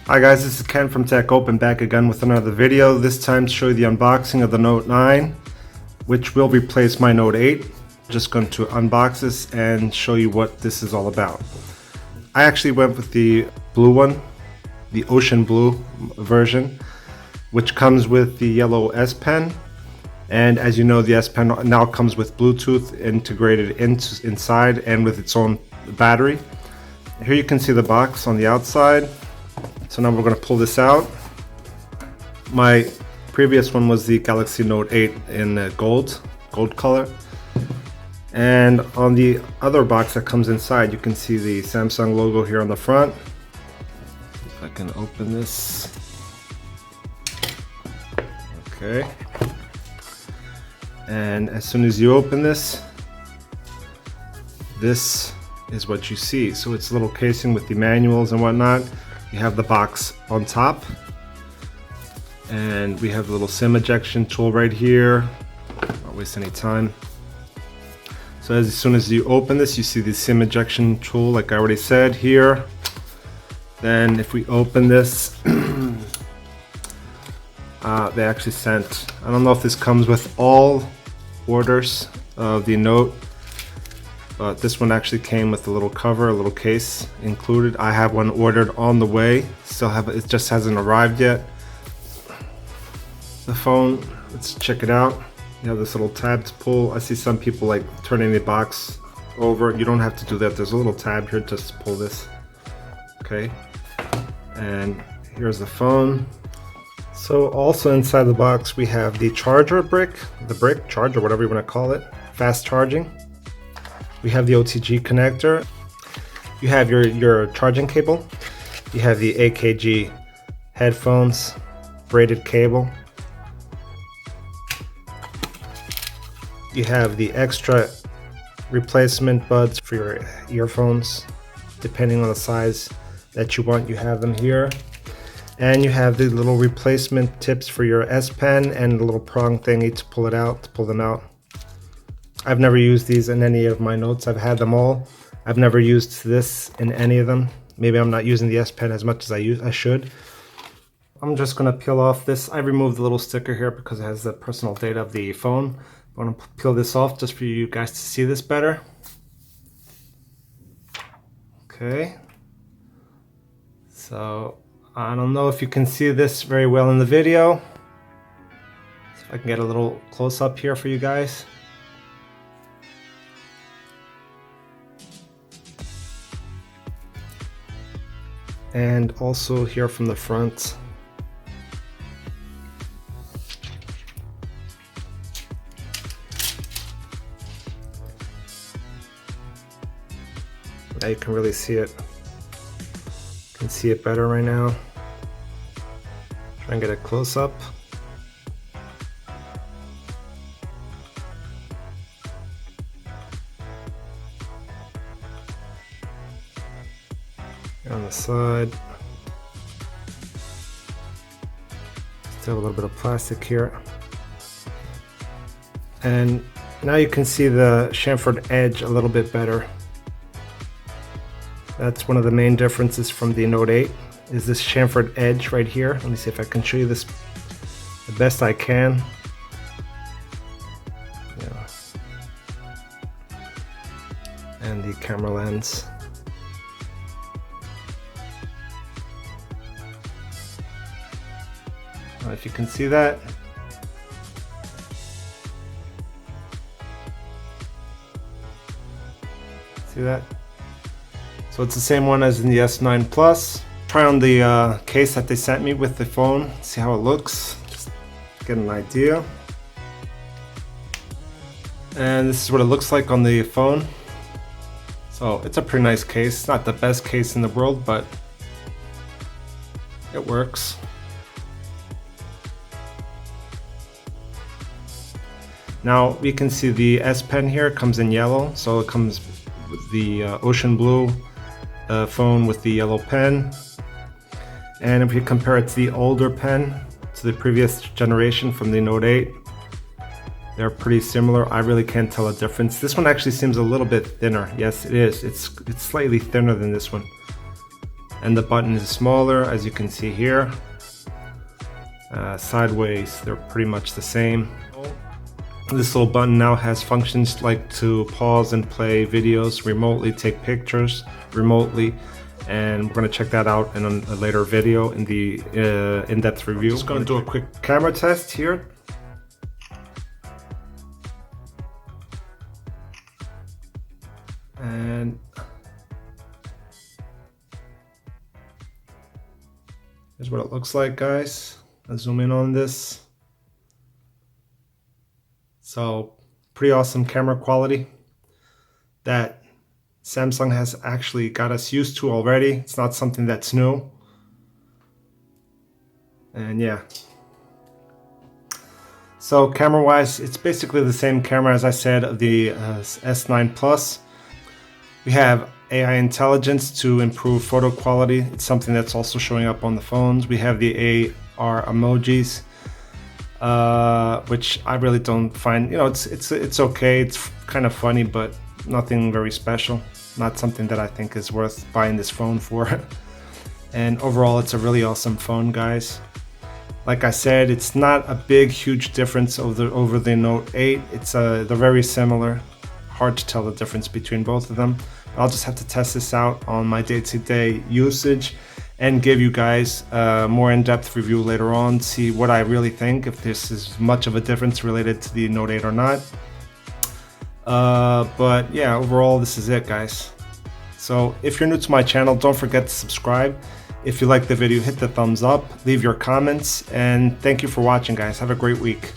Hi guys, this is Ken from Tech Open, back again with another video, this time to show you the unboxing of the Note 9, which will replace my Note 8. Just going to unbox this and show you what this is all about. I actually went with the blue one, the ocean blue version, which comes with the yellow S Pen. And as you know, the S Pen now comes with Bluetooth integrated inside and with its own battery. Here you can see the box on the outside. So now we're going to pull this out. My previous one was the Galaxy Note 8 in gold color. And on the other box that comes inside, you can see the Samsung logo here on the front. If I can open this. Okay. And as soon as you open this, this is what you see. So it's a little casing with the manuals and whatnot. You have the box on top, and we have the little SIM ejection tool right here. Not waste any time. So as soon as you open this, you see the SIM ejection tool, like I already said here. Then if we open this, they actually sent, I don't know if this comes with all orders of the Note, but this one actually came with a little cover, a little case included. I have one ordered on the way. It just hasn't arrived yet. The phone, let's check it out. You have this little tab to pull. I see some people like turning the box over. You don't have to do that. There's a little tab here just to pull this. Okay. And here's the phone. So also inside the box we have the charger brick, charger, whatever you want to call it, fast charging. We have the OTG connector. You have your charging cable. You have the AKG headphones, braided cable. You have the extra replacement buds for your earphones. Depending on the size that you want, you have them here. And you have the little replacement tips for your S Pen and the little prong thingy to pull them out. I've never used these in any of my notes. I've had them all. I've never used this in any of them. Maybe I'm not using the S Pen as much as I should. I'm just gonna peel off this. I removed the little sticker here because it has the personal data of the phone. I'm gonna peel this off just for you guys to see this better. Okay. So I don't know if you can see this very well in the video. See if I can get a little close up here for you guys. And also here from the front. Now you can really see it. You can see it better right now. Try and get a close up. On the side, still a little bit of plastic here, and now you can see the chamfered edge a little bit better. That's one of the main differences from the Note 8, is this chamfered edge right here. Let me see if I can show you this the best I can. Yeah. And the camera lens. If you can see that. See that? So it's the same one as in the S9 Plus. Try on the case that they sent me with the phone, see how it looks, just get an idea. And this is what it looks like on the phone. So it's a pretty nice case. It's not the best case in the world, but it works. Now we can see the S Pen here comes in yellow, so it comes with the ocean blue phone with the yellow pen. And if we compare it to the older pen, to the previous generation from the Note 8, they're pretty similar. I really can't tell a difference. This one actually seems a little bit thinner. Yes, it is. It's slightly thinner than this one. and the button is smaller, as you can see here. Sideways, they're pretty much the same. This little button now has functions like to pause and play videos remotely, take pictures remotely, and we're going to check that out in a later video in the in-depth review. I'm just going to do a quick camera test here. And here's what it looks like, guys. I'll zoom in on this. So pretty awesome camera quality that Samsung has actually got us used to already. It's not something that's new. And yeah. So camera wise, it's basically the same camera as I said of the S9 Plus. We have AI intelligence to improve photo quality. It's something that's also showing up on the phones. We have the AR emojis, which I really don't find, it's okay. It's kind of funny, but nothing very special. Not something that I think is worth buying this phone for. And overall, it's a really awesome phone, guys. Like I said, it's not a big, huge difference over the Note 8. They're very similar. Hard to tell the difference between both of them. I'll just have to test this out on my day-to-day usage and give you guys a more in-depth review later on, see what I really think, if this is much of a difference related to the Note 8 or not. But yeah, overall, this is it, guys. So if you're new to my channel, don't forget to subscribe. If you like the video, hit the thumbs up, leave your comments, and thank you for watching, guys. Have a great week.